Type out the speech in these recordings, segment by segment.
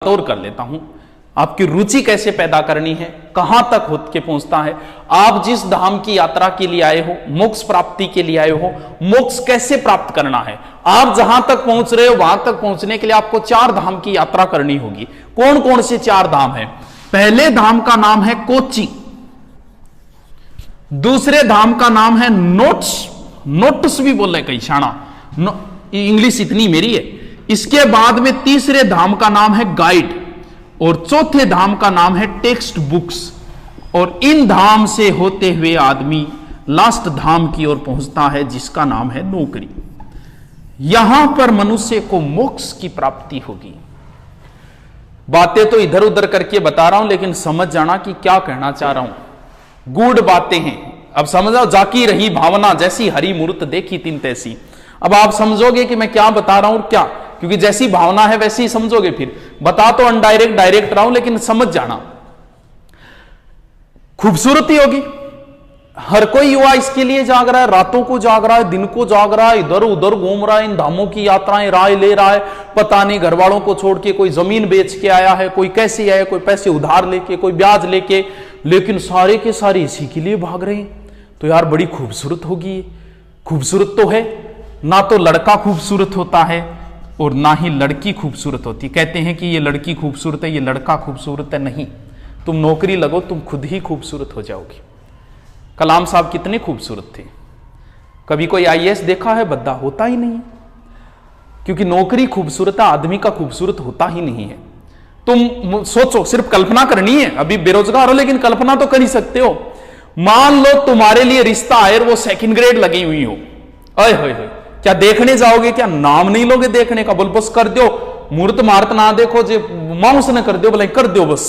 और कर लेता हूं। आपकी रुचि कैसे पैदा करनी है, कहां तक होत के पहुंचता है, आप जिस धाम की यात्रा के लिए आए हो, मोक्ष प्राप्ति के लिए आए हो, मोक्ष कैसे प्राप्त करना है, आप जहां तक पहुंच रहे हो वहां तक पहुंचने के लिए आपको 4 धाम की यात्रा करनी होगी। कौन कौन से 4 धाम है? पहले धाम का नाम है कोच्चि, दूसरे धाम का नाम है नोट्स भी बोल रहे कई शाना, इंग्लिश इतनी मेरी है। इसके बाद में तीसरे धाम का नाम है गाइड और चौथे धाम का नाम है टेक्स्ट बुक्स। और इन धाम से होते हुए आदमी लास्ट धाम की ओर पहुंचता है जिसका नाम है नौकरी। यहां पर मनुष्य को मोक्ष की प्राप्ति होगी। बातें तो इधर उधर करके बता रहा हूं, लेकिन समझ जाना कि क्या कहना चाह रहा हूं। गूढ़ बातें हैं, अब समझो। जाकी रही भावना जैसी हरि मूर्त देखी तिन तैसी। अब आप समझोगे कि मैं क्या बता रहा हूं और क्या, क्योंकि जैसी भावना है वैसे ही समझोगे। फिर बता तो अनडायरेक्ट डायरेक्ट रहा हूं, लेकिन समझ जाना। खूबसूरती होगी, हर कोई युवा इसके लिए जाग रहा है, रातों को जाग रहा है, दिन को जाग रहा है, इधर उधर घूम रहा है, इन धामों की यात्राएं राय ले रहा है। पता नहीं घर वालों को छोड़ के कोई जमीन बेच के आया है, कोई कैसे आया, कोई पैसे उधार लेके, कोई ब्याज लेके, लेकिन सारे के सारे इसी के लिए भाग रहे हैं। तो यार बड़ी खूबसूरत होगी। खूबसूरत तो है ना, तो लड़का खूबसूरत होता है और ना ही लड़की खूबसूरत होती। कहते हैं कि ये लड़की खूबसूरत है, ये लड़का खूबसूरत है। नहीं, तुम नौकरी लगो, तुम खुद ही खूबसूरत हो जाओगे। कलाम साहब कितने खूबसूरत थे। कभी कोई आईएएस देखा है? बद्दा होता ही नहीं, क्योंकि नौकरी खूबसूरत है, आदमी का खूबसूरत होता ही नहीं है। तुम सोचो, सिर्फ कल्पना करनी है। अभी बेरोजगार हो लेकिन कल्पना तो कर ही सकते हो। मान लो तुम्हारे लिए रिश्ता आए, वो 2nd ग्रेड लगी हुई हो, अय होय होय, क्या देखने जाओगे? क्या नाम नहीं लोगे देखने का? बोल बस कर दो, मुहूर्त मार्त ना देखो, जे माउस ने कर दो, बोले कर दो बस।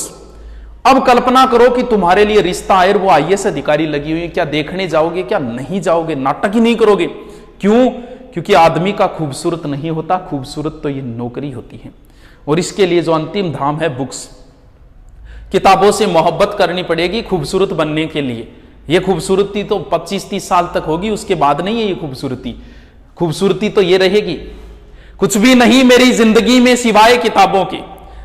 अब कल्पना करो कि तुम्हारे लिए रिश्ता आए, वो आईएएस अधिकारी लगी हुई है, क्या देखने जाओगे? क्या नहीं जाओगे? नाटक ही नहीं करोगे। क्यों? क्योंकि आदमी का खूबसूरत नहीं होता, खूबसूरत तो ये नौकरी होती है। और इसके लिए जो अंतिम धाम है बुक्स, किताबों से मोहब्बत करनी पड़ेगी खूबसूरत बनने के लिए। ये खूबसूरती तो 25-30 साल तक होगी, उसके बाद नहीं है ये खूबसूरती। खूबसूरती तो ये रहेगी, कुछ भी नहीं मेरी जिंदगी में सिवाय किताबों के।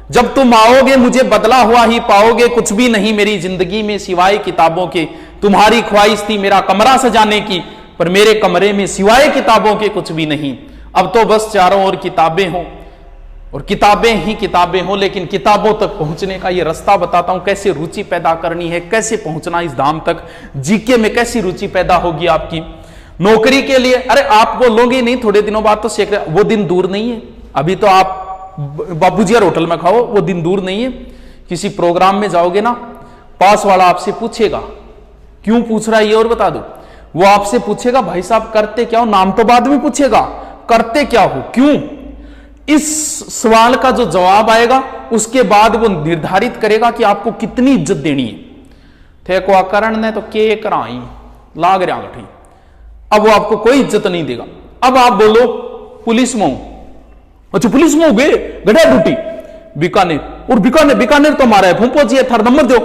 जब तुम आओगे मुझे बदला हुआ ही पाओगे, कुछ भी नहीं मेरी जिंदगी में सिवाय किताबों के। तुम्हारी ख्वाहिश थी मेरा कमरा सजाने की, पर मेरे कमरे में सिवाय किताबों के कुछ भी नहीं। अब तो बस चारों ओर किताबें हों और किताबें ही किताबें हों। लेकिन किताबों तक पहुंचने का ये रास्ता बताता हूं, कैसे रुचि पैदा करनी है, कैसे पहुंचना इस धाम तक। जीके में कैसी रुचि पैदा होगी आपकी। नौकरी के लिए, अरे आप बोलोगे नहीं थोड़े दिनों बाद तो वो दिन दूर नहीं है। अभी तो आप बाबूजी होटल में खाओ, वो दिन दूर नहीं है। किसी प्रोग्राम में जाओगे ना, पास वाला आपसे पूछेगा, क्यों पूछ रहा है ये और बता दो। वो आपसे पूछेगा भाई साहब करते क्या हो, नाम तो बाद में पूछेगा, करते क्या हो, क्यों। इस सवाल का जो जवाब आएगा उसके बाद वो निर्धारित करेगा कि आपको कितनी इज्जत देनी है। थे को आकरण ने तो के कराई लाग रहा गठी, अब वो आपको कोई इज्जत नहीं देगा। अब आप बोलो पुलिस में हूं, अच्छा पुलिस में हो गए, गढ़ा ड्यूटी बीकानेर, और बीकानेर तो हमारा है, फूंपो जी थर्ड नंबर दो।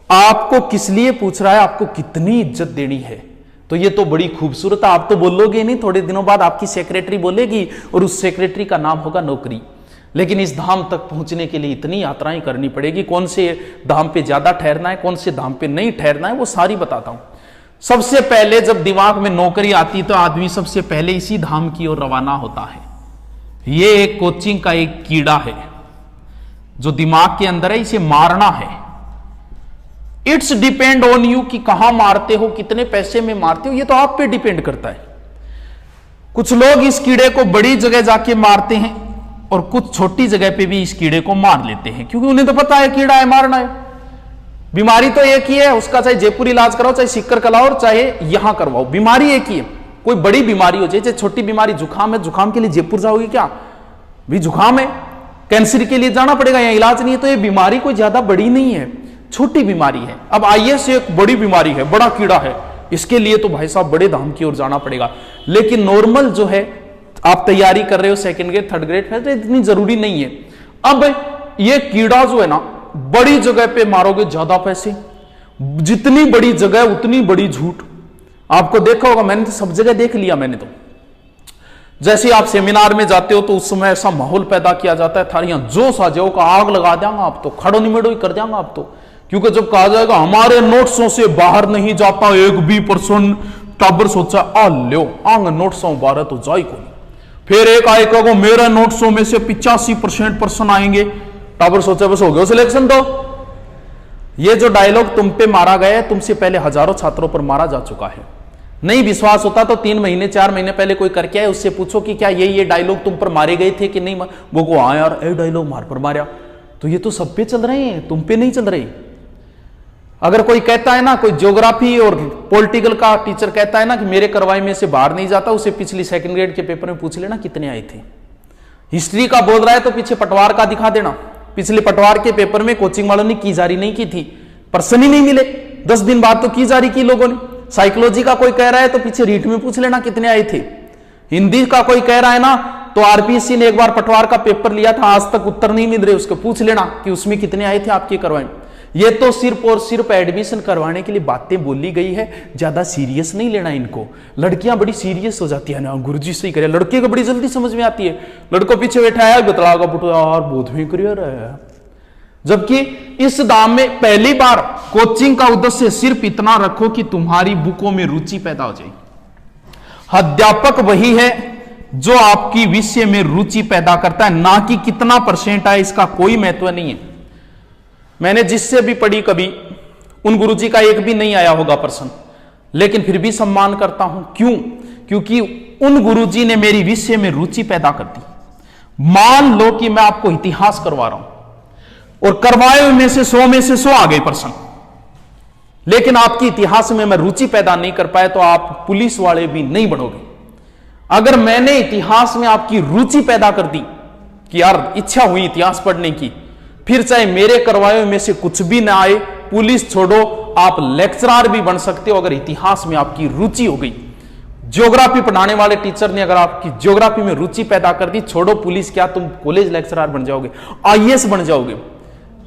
आपको किस लिए पूछ रहा है, आपको कितनी इज्जत देनी है। तो ये तो बड़ी खूबसूरत है। आप तो बोलोगे नहीं, थोड़े दिनों बाद आपकी सेक्रेटरी बोलेगी और उस सेक्रेटरी का नाम होगा नौकरी। लेकिन इस धाम तक पहुंचने के लिए इतनी यात्राएं करनी पड़ेगी। कौन से धाम पे ज्यादा ठहरना है, कौन से धाम पे नहीं ठहरना है, वो सारी बताता हूं। सबसे पहले जब दिमाग में नौकरी आती तो आदमी सबसे पहले इसी धाम की ओर रवाना होता है। ये एक कोचिंग का एक कीड़ा है जो दिमाग के अंदर है, इसे मारना है। इट्स डिपेंड ऑन यू कि कहां मारते हो, कितने पैसे में मारते हो, ये तो आप पे डिपेंड करता है। कुछ लोग इस कीड़े को बड़ी जगह जाके मारते हैं और कुछ छोटी जगह पे भी इस कीड़े को मार लेते हैं, क्योंकि उन्हें तो पता है कीड़ा है, मारना है। बीमारी तो एक ही है, उसका चाहे जयपुर इलाज कराओ, चाहे सिक्कर कराओ, चाहे यहां करवाओ, बीमारी एक ही है। कोई बड़ी बीमारी हो जाए, छोटी बीमारी जुकाम है, जुकाम के लिए जयपुर जाओगे क्या? भी जुकाम है, कैंसर के लिए जाना पड़ेगा, यहाँ इलाज नहीं है। तो ये बीमारी कोई ज्यादा बड़ी नहीं है, छोटी बीमारी है। अब आईएएस एक बड़ी बीमारी है, बड़ा कीड़ा है, इसके लिए तो भाई साहब बड़े धाम की ओर जाना पड़ेगा। लेकिन नॉर्मल जो है, आप तैयारी कर रहे हो 2nd ग्रेड 3rd ग्रेड, तो इतनी जरूरी नहीं है। अब ये कीड़ा जो है ना, बड़ी जगह पे मारोगे ज्यादा पैसे, जितनी बड़ी जगह उतनी बड़ी झूठ। आपको देखा होगा, मैंने तो सब जगह देख लिया। मैंने तो जैसे आप सेमिनार में जाते हो तो उस समय ऐसा माहौल पैदा किया जाता है, थारियां जोश आ जाओ का आग लगा देंगे आप तो, खड़ो निमेड़ो ही कर देंगे आप तो। क्योंकि जब कहा जाएगा हमारे नोट्सों से बाहर नहीं जाता एक भी पर्सन, टाबर सोचा आ लो आंग नोट्सों बारह तो जाई को। फिर एक आए कहो मेरे नोट्सों में से 85% पर्सन आएंगे, टाबर सोचा बस हो गया सिलेक्शन। तो ये जो डायलॉग तुम पे मारा गया है, तुमसे पहले हजारों छात्रों पर मारा जा चुका है। नहीं विश्वास होता तो 3 महीने 4 महीने पहले कोई करके आए, उससे पूछो कि क्या ये डायलॉग तुम पर मारे गए थे कि नहीं। वो को हाँ यार ये डायलॉग मार पर मारा, तो ये तो सब पे चल रहे हैं, तुम पे नहीं चल रहे। अगर कोई कहता है ना, कोई ज्योग्राफी और पॉलिटिकल का टीचर कहता है ना कि मेरे करवाई में से बाहर नहीं जाता, उसे पिछली 2nd ग्रेड के पेपर में पूछ लेना कितने आए थे। हिस्ट्री का बोल रहा है तो पीछे पटवार का दिखा देना, पिछले पटवार के पेपर में कोचिंग वालों ने की जारी नहीं की थी, पर्सन ही नहीं मिले, 10 दिन बाद तो की जारी की लोगों ने। साइकोलॉजी का कोई कह रहा है तो पीछे रीट में पूछ लेना कितने आए थे। हिंदी का कोई कह रहा है ना तो आरपीएससी ने एक बार पटवार का पेपर लिया था, आज तक उत्तर नहीं मिल रहे, उसको पूछ लेना कि उसमें कितने आए थे आपके करवाए। ये तो सिर्फ और सिर्फ एडमिशन करवाने के लिए बातें बोली गई है, ज्यादा सीरियस नहीं लेना इनको। लड़कियां बड़ी सीरियस हो जाती है ना, गुरुजी से ही करे, लड़के को बड़ी जल्दी समझ में आती है। लड़कों पीछे बैठा है बतलागा पुटो यार बहुत में क्लियर है, जबकि इस दाम में पहली बार कोचिंग का उद्देश्य सिर्फ इतना रखो कि तुम्हारी बुकों में रुचि पैदा हो जाए। अध्यापक वही है जो आपकी विषय में रुचि पैदा करता है, ना कि कितना % है, इसका कोई महत्व नहीं है। मैंने जिससे भी पढ़ी कभी उन गुरुजी का एक भी नहीं आया होगा पर्सन, लेकिन फिर भी सम्मान करता हूं। क्यों? क्योंकि उन गुरुजी ने मेरी विषय में रुचि पैदा कर दी। मान लो कि मैं आपको इतिहास करवा रहा हूं और करवाए में से 100 में से 100 आ गए पर्सन, लेकिन आपकी इतिहास में मैं रुचि पैदा नहीं कर पाया तो आप पुलिस वाले भी नहीं बनोगे। अगर मैंने इतिहास में आपकी रुचि पैदा कर दी कि यार इच्छा हुई इतिहास पढ़ने की, फिर चाहे मेरे करवाए में से कुछ भी ना आए, पुलिस छोड़ो आप लेक्चरर भी बन सकते हो अगर इतिहास में आपकी रुचि हो गई। ज्योग्राफी पढ़ाने वाले टीचर ने अगर आपकी ज्योग्राफी में रुचि पैदा कर दी, छोड़ो पुलिस क्या, तुम कॉलेज लेक्चरर बन जाओगे, आईएएस बन जाओगे।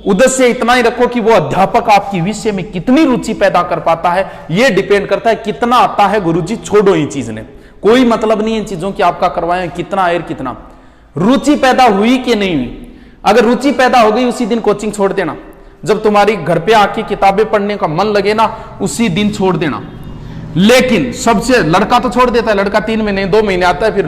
उद्देश्य इतना ही रखो कि वो अध्यापक आपकी विषय में कितनी रुचि पैदा कर पाता है, यह डिपेंड करता है कितना आता है। गुरुजी छोड़ो इन चीज ने, कोई मतलब नहीं इन चीजों की आपका करवाएं कितना आए कितना, रुचि पैदा हुई कि नहीं हुई। अगर रुचि पैदा हो गई उसी दिन कोचिंग छोड़ देना, जब तुम्हारी घर पे आके किताबें पढ़ने का मन लगे ना उसी दिन छोड़ देना। लेकिन सबसे लड़का तो छोड़ देता है, लड़का 3 महीने 2 महीने आता है, फिर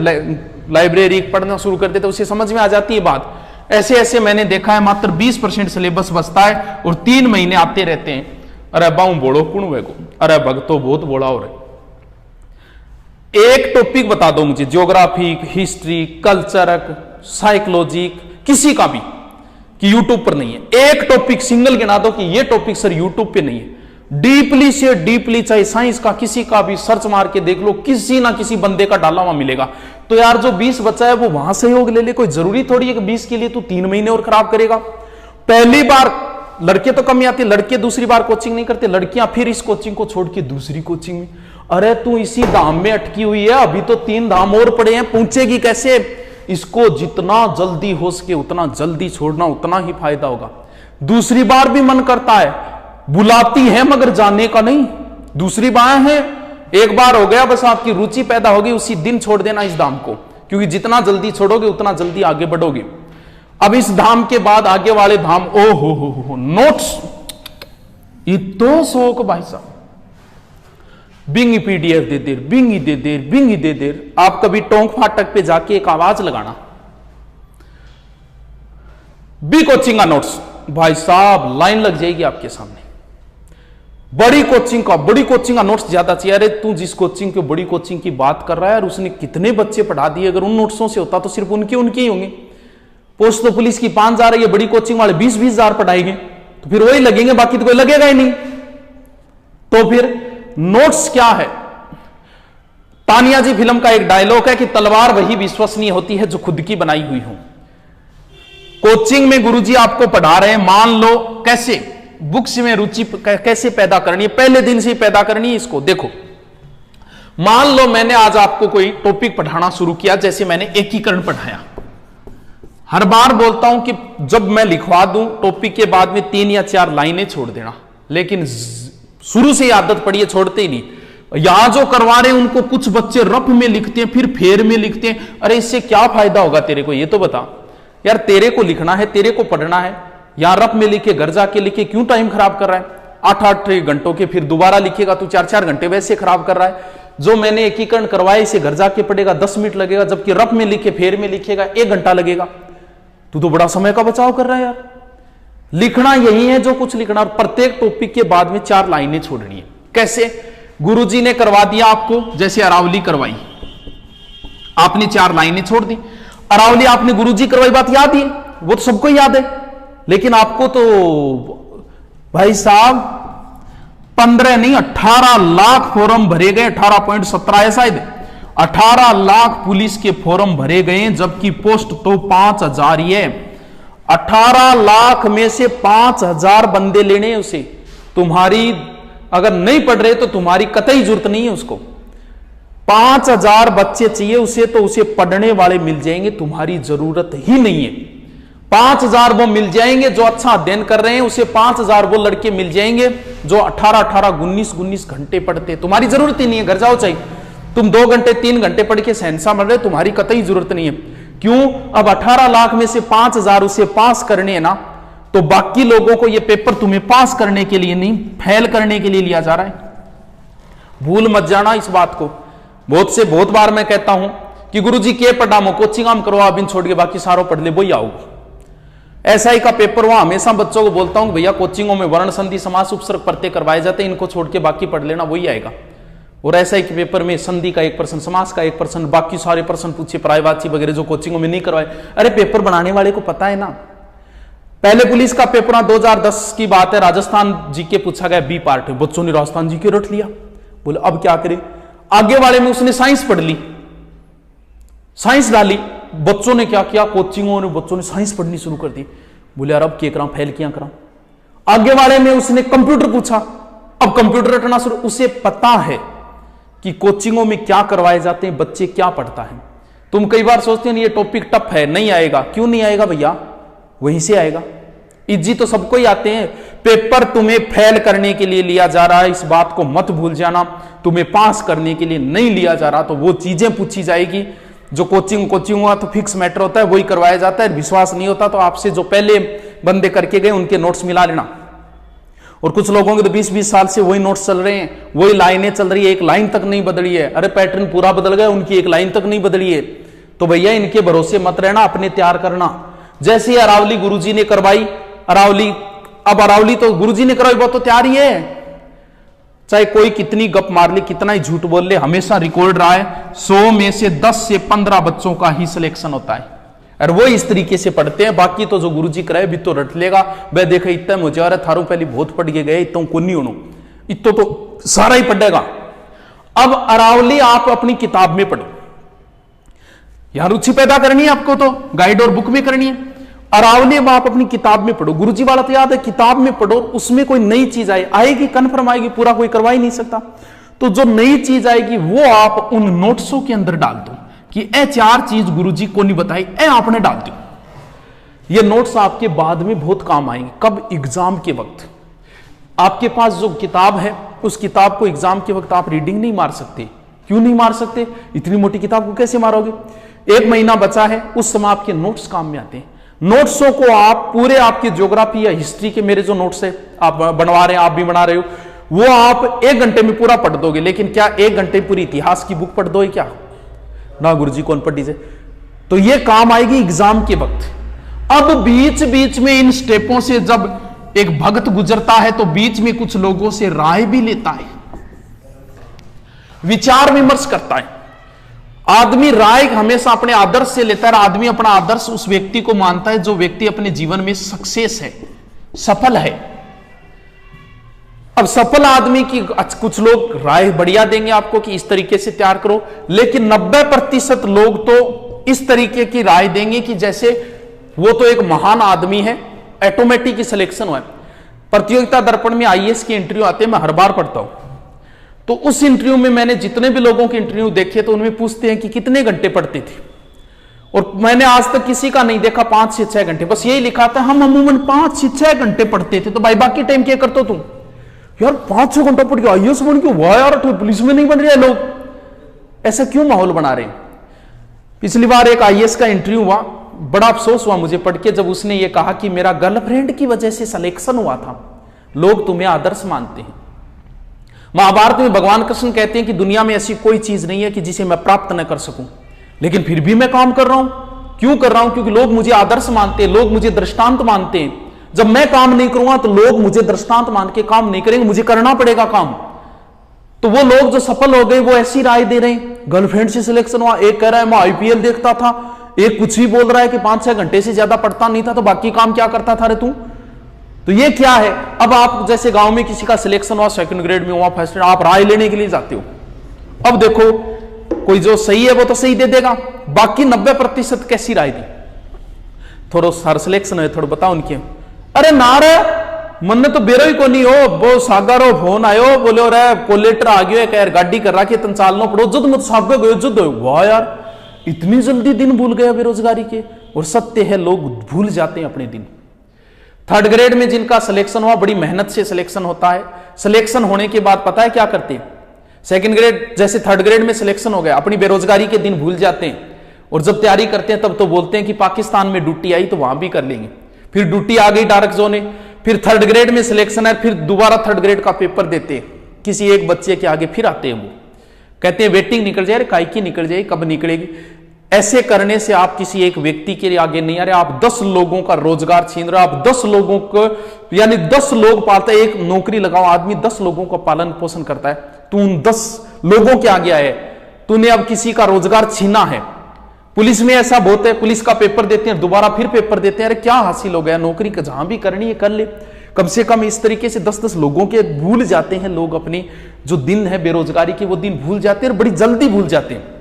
लाइब्रेरी पढ़ना शुरू कर देता है, उसे समझ में आ जाती है बात। ऐसे ऐसे मैंने देखा है मात्र 20% सिलेबस बचता है और 3 महीने आते रहते हैं। अरे बाऊ बोलो कुण वेगो, अरे भगतो बहुत बोला हो रहे। एक टॉपिक बता दो मुझे, ज्योग्राफी, हिस्ट्री, कल्चर, साइकोलॉजी, किसी का भी कि यूट्यूब पर नहीं है। एक टॉपिक सिंगल गिना दो कि ये टॉपिक सर यूट्यूब पे नहीं है। डीपली से डीपली चाहे साइंस का किसी का भी सर्च मार के देख लो, किसी ना किसी बंदे का डाला हुआ मिलेगा। तो यार जो 20 बच्चा है वो वहां सहयोग ले ले, कोई जरूरी थोड़ी है कि 20 के लिए तू 3 महीने और खराब करेगा। पहली बार लड़के तो कम ही आते, लड़के दूसरी बार कोचिंग नहीं करते, लड़कियां फिर इस कोचिंग को छोड़ के दूसरी कोचिंग में। अरे तू इसी धाम में अटकी हुई है, अभी तो 3 धाम और पड़े हैं, पहुंचेगी कैसे? इसको जितना जल्दी हो सके उतना जल्दी छोड़ना, उतना ही फायदा होगा। दूसरी बार भी मन करता है, बुलाती है मगर जाने का नहीं। दूसरी बार है, एक बार हो गया बस, आपकी रुचि पैदा होगी उसी दिन छोड़ देना इस धाम को, क्योंकि जितना जल्दी छोड़ोगे उतना जल्दी आगे बढ़ोगे। अब इस धाम के बाद आगे वाले धाम, ओ हो नोट्स, ये तो शौक भाई साहब, बिंगी पीडीएफ दे देर, बिंगी दे देर, बिंगी दे देर। आप कभी टोंक फाटक पे जाके एक आवाज लगाना, बी कोचिंग का नोट्स, भाई साहब लाइन लग जाएगी आपके सामने। बड़ी कोचिंग का नोट्स ज्यादा चाहिए। अरे तू जिस कोचिंग की बड़ी कोचिंग की बात कर रहा है, और उसने कितने बच्चे पढ़ा दिए, अगर उन नोट्सों से होता तो सिर्फ उनके ही होंगे। पोस्ट तो पुलिस की 5 जा रही है, बड़ी कोचिंग वाले 20-20 हजार पढ़ाएंगे, तो फिर वही लगेंगे, बाकी तो कोई लगेगा ही नहीं। तो फिर नोट्स क्या है? तानिया जी फिल्म का एक डायलॉग है कि तलवार वही विश्वसनीय होती है जो खुद की बनाई हुई हो। कोचिंग में गुरुजी आपको पढ़ा रहे हैं, मान लो कैसे बुक्स में रुचि कैसे पैदा करनी है, पहले दिन से ही पैदा करनी है इसको। देखो, मान लो मैंने आज आपको कोई टॉपिक पढ़ाना शुरू किया, जैसे मैंने एकीकरण पढ़ाया। हर बार बोलता हूं कि जब मैं लिखवा दूं टॉपिक के बाद में 3 या 4 लाइनें छोड़ देना, लेकिन शुरू से ही आदत पड़ी है, छोड़ते ही नहीं। यहां जो करवा रहे हैं उनको कुछ बच्चे रफ में लिखते हैं, फिर फेर में लिखते हैं। अरे इससे क्या फायदा होगा तेरे को, ये तो बता यार। तेरे को लिखना है, तेरे को पढ़ना है, यहां रफ में लिखे, घर जाके लिखे, क्यों टाइम खराब कर रहा है? 8-8 घंटों के फिर दोबारा लिखेगा तू, 4-4 घंटे वैसे खराब कर रहा है। जो मैंने एकीकरण करवाया इसे घर जाके पढ़ेगा 10 मिनट लगेगा, जबकि रफ में लिखे फेर में लिखेगा 1 घंटा लगेगा। तू तो बड़ा समय का बचाव कर रहा है यार। लिखना यही है जो कुछ लिखना, और प्रत्येक टॉपिक के बाद में 4 लाइनें छोड़नी है। कैसे? गुरुजी ने करवा दिया आपको, जैसे अरावली करवाई, आपने 4 लाइनें छोड़ दी। अरावली आपने गुरुजी करवाई, बात याद ही है, वो तो सबको याद है। लेकिन आपको तो भाई साहब 15 नहीं 18 लाख फॉर्म भरे गए, 18.17 है शायद, 18 लाख पुलिस के फॉर्म भरे गए, जबकि पोस्ट तो 5000 ही है। 18 लाख में से 5000 बंदे लेने हैं उसे। तुम्हारी अगर नहीं पढ़ रहे तो तुम्हारी कतई जरूरत नहीं है उसको। 5000 बच्चे चाहिए उसे, तो उसे पढ़ने वाले मिल जाएंगे, तुम्हारी जरूरत ही नहीं है। 5000 वो मिल जाएंगे जो अच्छा अध्ययन कर रहे हैं, उसे 5000 वो लड़के मिल जाएंगे जो 18-18 19-19 घंटे पढ़ते हैं। तुम्हारी जरूरत ही नहीं है, घर जाओ चाहिए। तुम 2 घंटे 3 घंटे पढ़ के सहनसा मर रहे, तुम्हारी कतई जरूरत नहीं है। क्यों? अब 18 लाख में से 5000 उसे पास करने हैं ना, तो बाकी लोगों को ये पेपर तुम्हें पास करने के लिए नहीं, फेल करने के लिए लिया जा रहा है। भूल मत जाना इस बात को। बहुत बार मैं कहता हूं कि गुरुजी के पढ़ामो कोचिंग हम करवा, अभी छोड़ के बाकी सारों पढ़ ले, वही आओ। एसआई का पेपर वहां हमेशा बच्चों को बोलता हूं भैया कोचिंगों में वर्ण संधि समास उपसर्ग प्रत्यय करवाए जाते हैं, इनको छोड़ के बाकी पढ़ लेना, वही आएगा। और एसआई के पेपर में संधि का 1%, समास का 1%, बाकी सारे प्रश्न पूछे प्रायवाची वगैरह जो कोचिंगों में नहीं करवाए। अरे पेपर बनाने वाले को पता है ना। पहले पुलिस का पेपर 2010 की बात है, राजस्थान जीके पूछा गया, बी पार्ट, बच्चों ने राजस्थान जीके रट लिया। बोले अब क्या करें? आगे वाले में उसने साइंस पढ़ ली, साइंस डाली। बच्चों ने क्या किया? कोचिंगों ने बच्चों ने साइंस पढ़नी शुरू कर दी। बोले यार अब क्या करा, फेल किया करा। आगे वाले में उसने कंप्यूटर पूछा, अब कंप्यूटर रटना शुरू। उसे पता है कि कोचिंगों में क्या करवाए जाते हैं, बच्चे क्या पढ़ता है। तुम कई बार सोचते हो ये टॉपिक टफ है, नहीं आएगा। क्यों नहीं आएगा भैया? वहीं से आएगा। इजी तो सबको ही आते हैं। पेपर तुम्हें फेल करने के लिए लिया जा रहा है, इस बात को मत भूल जाना। तुम्हें पास करने के लिए नहीं लिया जा रहा। तो वो चीजें पूछी जाएगी जो कोचिंग हुआ तो फिक्स मैटर होता है, वही करवाया जाता है। विश्वास नहीं होता तो आपसे जो पहले बंदे करके गए उनके नोट्स मिला लेना। और कुछ लोगों के तो 20-20 साल से वही नोट्स चल रहे हैं, वही लाइनें चल रही है, एक लाइन तक नहीं बदली है। अरे पैटर्न पूरा बदल गया, उनकी एक लाइन तक नहीं बदली है। तो भैया इनके भरोसे मत रहना, अपने तैयार करना। जैसे अरावली गुरुजी ने करवाई, अरावली तो गुरुजी ने करवाई, वो तो तैयार ही है। चाहे कोई कितनी गप मार ले, कितना ही झूठ बोल ले, हमेशा रिकॉर्ड रहा है 100 में से 10 से 15 बच्चों का ही सिलेक्शन होता है। और वो इस तरीके से पढ़ते हैं। बाकी तो जो गुरुजी कराए भी तो रट लेगा। वह देखे इतना मुझे और थारों पहले बहुत पढ़ के गए, इतना को नहीं होनो, इतो तो सारा ही पढ़ेगा। अब अरावली आप अपनी किताब में पढ़ो, यहां रुचि पैदा करनी है आपको, तो गाइड और बुक में करनी है। अरावली आप अपनी किताब में पढ़ो। गुरुजी वाला तो याद है, किताब में पढ़ो, उसमें कोई नई चीज आएगी कन्फर्म आएगी, पूरा कोई करवा ही नहीं सकता। तो जो नई चीज आएगी वो आप उन नोट्सों के अंदर डाल दो कि ए 4 चीज गुरुजी को नहीं बताई, ए आपने डाल दो। ये नोट्स आपके बाद में बहुत काम आएंगे। कब? एग्जाम के वक्त। आपके पास जो किताब है उस किताब को एग्जाम के वक्त आप रीडिंग नहीं मार सकते। क्यों नहीं मार सकते? इतनी मोटी किताब को कैसे मारोगे? 1 महीना बचा है, उस समय आपके नोट्स काम में आते हैं। नोट्सों को आप पूरे आपके ज्योग्राफी या हिस्ट्री के मेरे जो नोट्स है आप बनवा रहे हैं, आप भी बना रहे हो, वो आप 1 घंटे में पूरा पढ़ दोगे। लेकिन क्या 1 घंटे पूरी इतिहास की बुक पढ़ दोगे क्या? ना गुरुजी कौन पढ़ी से। तो ये काम आएगी एग्जाम के वक्त। अब बीच बीच में इन स्टेपों से जब एक भक्त गुजरता है तो बीच में कुछ लोगों से राय भी लेता है, विचार विमर्श करता है। आदमी राय हमेशा अपने आदर्श से लेता है। आदमी अपना आदर्श उस व्यक्ति को मानता है जो व्यक्ति अपने जीवन में सक्सेस है, सफल है। अब सफल आदमी की कुछ लोग राय बढ़िया देंगे आपको कि इस तरीके से तैयार करो, लेकिन 90% लोग तो इस तरीके की राय देंगे कि जैसे वो तो एक महान आदमी है, ऑटोमेटिक ही सिलेक्शन हुआ है। प्रतियोगिता दर्पण में आईएएस की इंटरव्यू आते हैं, मैं हर बार पढ़ता हूं। तो उस इंटरव्यू में मैंने जितने भी लोगों के इंटरव्यू देखे तो उनमें पूछते हैं कि कितने घंटे पढ़ते थे, और मैंने आज तक किसी का नहीं देखा 5 से 6 घंटे। बस यही लिखा था हम अमूमन 5 से 6 घंटे पढ़ते थे। तो भाई बाकी टाइम क्या करते हो तुम? यार 5-6 घंटा पढ़ के आईएएस बन के वाह यार तो पुलिस में नहीं बन रहे लोग, ऐसा क्यों माहौल बना रहे हैं। पिछली बार एक आईएएस का इंटरव्यू हुआ, बड़ा अफसोस हुआ मुझे पढ़ के, जब उसने ये कहा कि मेरा गर्लफ्रेंड की वजह से सिलेक्शन हुआ था, लोग तुम्हें आदर्श मानते हैं। महाभारत में भगवान कृष्ण कहते हैं कि दुनिया में ऐसी कोई चीज नहीं है कि जिसे मैं प्राप्त न कर सकूं, लेकिन फिर भी मैं काम कर रहा हूं। क्यों कर रहा हूं? क्योंकि लोग मुझे आदर्श मानते हैं, लोग मुझे दृष्टांत मानते हैं। जब मैं काम नहीं करूंगा तो लोग मुझे दृष्टांत मान के काम नहीं करेंगे, मुझे करना पड़ेगा काम। तो वो लोग जो सफल हो गए वो ऐसी राय दे रहे हैं, गर्लफ्रेंड से सिलेक्शन हुआ, एक कह रहा है मैं आईपीएल देखता था, एक कुछ भी बोल रहा है कि 5-6 घंटे से ज्यादा पढ़ता नहीं था, तो बाकी काम क्या करता था रे तू। तो ये क्या है? अब आप जैसे गांव में किसी का सिलेक्शन हुआ, 2nd ग्रेड में हुआ, 1st ग्रेड, आप राय लेने के लिए जाते हो। अब देखो कोई जो सही है वो तो सही दे देगा, बाकी 90% कैसी राय दी। थोड़ा सर सिलेक्शन है, थोड़ा बताओ उनके, अरे ना रे मन तो बेरो ही को नहीं हो, वो सागारो फोन आयो बोलो रे कोलेटर आ गयो है, यार गाड़ी कर रखी तुम चालनो पड़ो, जुद मत सागे गयो जुद हो। वाह यार इतनी जल्दी दिन भूल गया बेरोजगारी के। और सत्य है लोग भूल जाते हैं अपने दिन। 3rd ग्रेड में जिनका सिलेक्शन हुआ, बड़ी मेहनत से सिलेक्शन होता है, सिलेक्शन होने के बाद पता है क्या करते हैं? 2nd ग्रेड जैसे 3rd ग्रेड में सिलेक्शन हो गया, अपनी बेरोजगारी के दिन भूल जाते हैं, और जब तैयारी करते हैं तब तो बोलते हैं कि पाकिस्तान में ड्यूटी आई तो वहां भी कर लेंगे। फिर ड्यूटी आ गई डार्क जोन है, फिर 3rd ग्रेड में सिलेक्शन है, फिर दोबारा 3rd ग्रेड का पेपर देते हैं, किसी एक बच्चे के आगे फिर आते हैं, वो कहते हैं वेटिंग निकल जाए, काय की निकल जाए, कब निकलेगी। ऐसे करने से आप किसी एक व्यक्ति के आगे नहीं आ रहे, आप 10 लोगों का रोजगार छीन रहे हो, आप 10 लोगों को, यानी 10 लोग पालते हैं। एक नौकरी लगाओ, आदमी 10 लोगों का पालन पोषण करता है, तू उन 10 लोगों के आगे आए, तूने अब किसी का रोजगार छीना है। पुलिस में ऐसा बहुत है, पुलिस का पेपर देते हैं, दोबारा फिर पेपर देते हैं, अरे क्या हासिल हो गया, नौकरी का जहां भी करनी है कर ले। कम से कम इस तरीके से 10-10 लोगों के भूल जाते हैं लोग, अपने जो दिन है बेरोजगारी के वो दिन भूल जाते हैं, और बड़ी जल्दी भूल जाते हैं।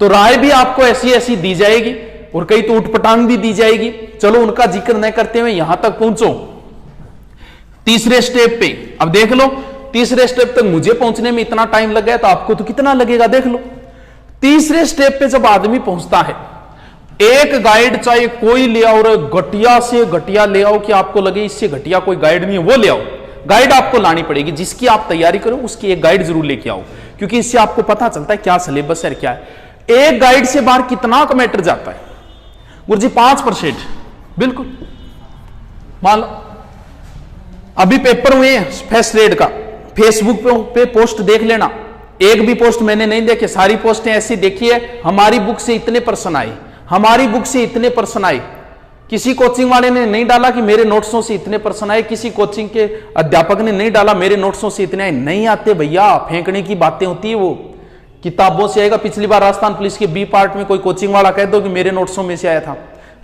तो राय भी आपको ऐसी ऐसी दी जाएगी, और कई तो उठपटांग भी दी जाएगी। चलो उनका जिक्र न करते हुए यहां तक पहुंचो, 3रे स्टेप पे। अब देख लो 3रे स्टेप तक मुझे पहुंचने में इतना टाइम लग गया, तो आपको तो कितना लगेगा देख लो। 3रे स्टेप पे जब आदमी पहुंचता है, एक गाइड चाहे कोई ले आओ, घटिया से घटिया ले आओ कि आपको लगे इससे घटिया कोई गाइड नहीं है, वो ले आओ। गाइड आपको लानी पड़ेगी, जिसकी आप तैयारी करो उसकी एक गाइड जरूर लेके आओ, क्योंकि इससे आपको पता चलता है क्या सिलेबस है क्या है। एक गाइड से बाहर कितना का मैटर जाता है गुरुजी? 5%। बिल्कुल, मान लो अभी पेपर हुए हैं 1st ग्रेड का, फेसबुक पे पोस्ट देख लेना, एक भी पोस्ट मैंने नहीं देखे, सारी पोस्टें ऐसी देखी है, हमारी बुक से इतने पर्सन आए, हमारी बुक से इतने पर्सन आए। किसी कोचिंग वाले ने नहीं डाला कि मेरे नोट्सों से इतने पर्सन आए, किसी कोचिंग के अध्यापक ने नहीं डाला मेरे नोट्सों से इतने आए। नहीं आते भैया, फेंकने की बातें होती है, वो किताबों से आएगा। पिछली बार राजस्थान पुलिस के बी पार्ट में कोई कोचिंग वाला कह दो कि मेरे नोट्सों में से आया था,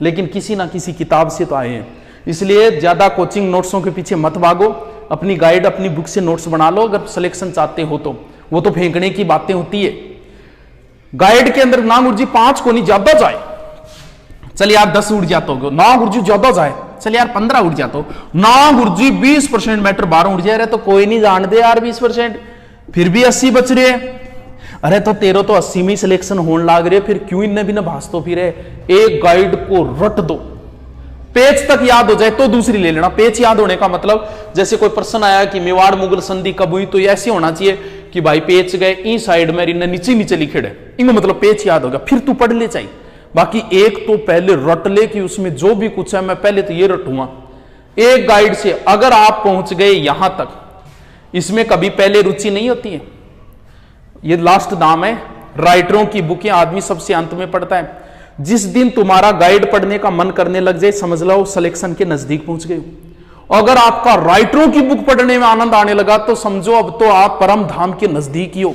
लेकिन किसी ना किसी किताब से तो आए हैं। इसलिए ज्यादा कोचिंग नोट्सों के पीछे मत भागो, अपनी गाइड अपनी बुक से नोट्स बना लो अगर सिलेक्शन चाहते हो तो। वो तो फेंकने की बातें होती है। गाइड के अंदर ना गुरुजी 5 को नहीं ज्यादा जाए, चलिए आप 10 उड़ जाते हो, ना गुरुजी ज्यादा जाए, चलिए यार 15 उड़ जाते हो, ना गुरुजी 20% मैटर 12 उड़ जाए रहे तो कोई नहीं जान दे यार 20%, फिर भी 80 बच रहे हैं। अरे तो तेरो तो 80 में सिलेक्शन होने लाग रहे, फिर क्यों इन्हें भी ना भासतो फिर। एक गाइड को रट दो, पेज तक याद हो जाए तो दूसरी ले लेना। पेज याद होने का मतलब जैसे कोई प्रश्न आया कि मेवाड़ मुगल संधि कब हुई, तो ऐसे होना चाहिए कि भाई पेज गए ई साइड में इन्हें नीचे नीचे लिखे है, इनको मतलब पेज याद होगा, फिर तू पढ़ ले चाहिए। बाकी एक तो पहले रट ले कि उसमें जो भी कुछ है मैं पहले तो ये रटूंगा। एक गाइड से अगर आप पहुंच गए यहां तक, इसमें कभी पहले रुचि नहीं होती है। ये लास्ट दाम है, राइटरों की बुकें आदमी सबसे अंत में पढ़ता है। जिस दिन तुम्हारा गाइड पढ़ने का मन करने लग जाए, समझ लो सिलेक्शन के नजदीक पहुंच गए। अगर आपका राइटरों की बुक पढ़ने में आनंद आने लगा तो समझो अब तो आप परम धाम के नजदीक ही हो।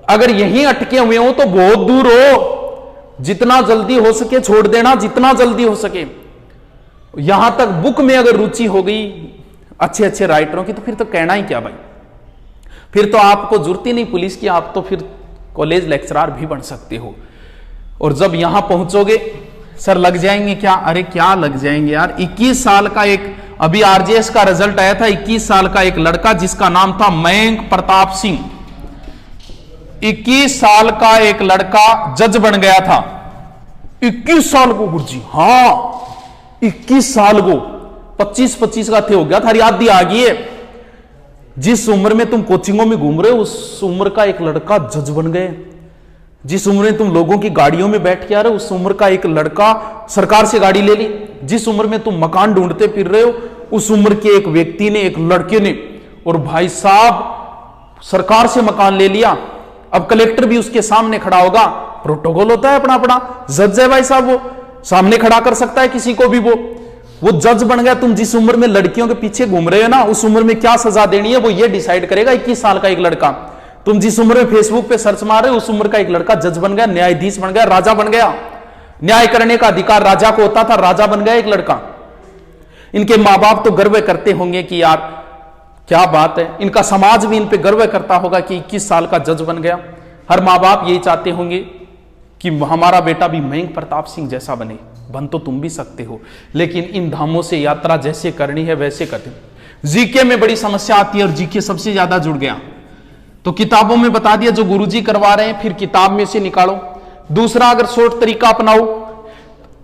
अगर यहीं अटके हुए हो तो बहुत दूर हो। जितना जल्दी हो सके छोड़ देना, जितना जल्दी हो सके। यहां तक बुक में अगर रुचि हो गई अच्छे अच्छे राइटरों की, तो फिर तो कहना ही क्या भाई, फिर तो आपको जरूरत ही नहीं पुलिस की, आप तो फिर कॉलेज लेक्चरर भी बन सकते हो। और जब यहां पहुंचोगे, सर लग जाएंगे क्या? अरे क्या लग जाएंगे यार। 21 साल का एक, अभी आरजेएस का रिजल्ट आया था, 21 साल का एक लड़का जिसका नाम था मयंक प्रताप सिंह, 21 साल का एक लड़का जज बन गया था। 21 साल को गुरुजी, हाँ 21 साल को, 25-25 का थे हो गया था, आधी आ गई है। जिस उम्र में तुम कोचिंगों में घूम रहे हो उस उम्र का एक लड़का जज बन गए। जिस उम्र में तुम लोगों की गाड़ियों में बैठ के आ रहे हो उस उम्र का एक लड़का सरकार से गाड़ी ले ली। जिस उम्र में तुम मकान ढूंढते फिर रहे हो उस उम्र के एक व्यक्ति ने, एक लड़के ने, और भाई साहब सरकार से मकान ले लिया। अब कलेक्टर भी उसके सामने खड़ा होगा, प्रोटोकॉल होता है अपना अपना, जज है भाई साहब, वो सामने खड़ा कर सकता है किसी को भी। वो जज बन गया। तुम जिस उम्र में लड़कियों के पीछे घूम रहे हो ना उस उम्र में क्या सजा देनी है वो ये डिसाइड करेगा 21 साल का एक लड़का। तुम जिस उम्र में फेसबुक पे सर्च मार रहे हो उस उम्र का एक लड़का जज बन गया, न्यायाधीश बन गया, राजा बन गया। न्याय करने का अधिकार राजा को होता था, राजा बन गया एक लड़का। इनके मां बाप तो गर्व करते होंगे कि यार क्या बात है, इनका समाज भी इन पे गर्व करता होगा कि 21 साल का जज बन गया। हर मां बाप यही चाहते होंगे कि हमारा बेटा भी मयंक प्रताप सिंह जैसा बने। बन तो तुम भी सकते हो, लेकिन इन धामों से यात्रा जैसे करनी है वैसे करते। जीके में बड़ी समस्या आती है और जीके सबसे ज्यादा जुड़ गया। तो किताबों में बता दिया जो गुरुजी करवा रहे हैं, फिर किताब में से निकालो। दूसरा, अगर शॉर्ट तरीका अपनाओ,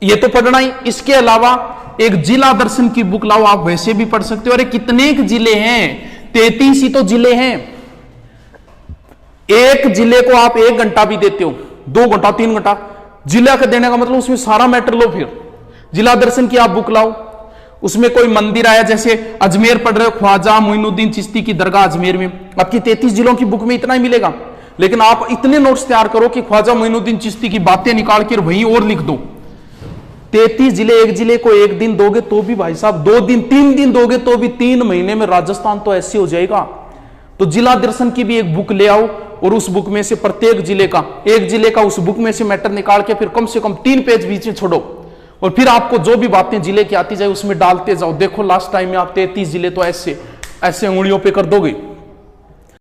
ये तो पढ़ना ही, इसके अलावा एक जिला दर्शन की बुक लाओ, आप वैसे भी पढ़ सकते हो। अरे कितने जिले हैं, 33 ही तो जिले हैं। एक जिले को आप 1 घंटा भी देते हो, 2 घंटा 3 घंटा जिला का देने का मतलब उसमें सारा मैटर लो। फिर जिला दर्शन की आप बुक लाओ, उसमें कोई मंदिर आया, जैसे अजमेर पढ़ रहे हो, ख्वाजा मोइनुद्दीन चिश्ती की दरगाह अजमेर में, आपकी 33 जिलों की बुक में इतना ही मिलेगा। लेकिन आप इतने नोट्स तैयार करो कि ख्वाजा मोइनुद्दीन चिश्ती की बातें निकाल के वहीं और लिख दो। 33 जिले, एक जिले को 1 दिन दोगे तो भी भाई साहब 2 दिन 3 दिन दोगे तो भी 3 महीने में राजस्थान तो ऐसे हो जाएगा। तो जिला दर्शन की भी एक बुक ले आओ और उस बुक में से प्रत्येक जिले का, एक जिले का उस बुक में से मैटर निकाल के फिर कम से कम 3 पेज बीच में छोड़ो और फिर आपको जो भी बातें जिले की आती जाए उसमें डालते जाओ। देखो लास्ट टाइम में आप 33 जिले तो ऐसे ऐसे उंगलियों पे कर दोगे।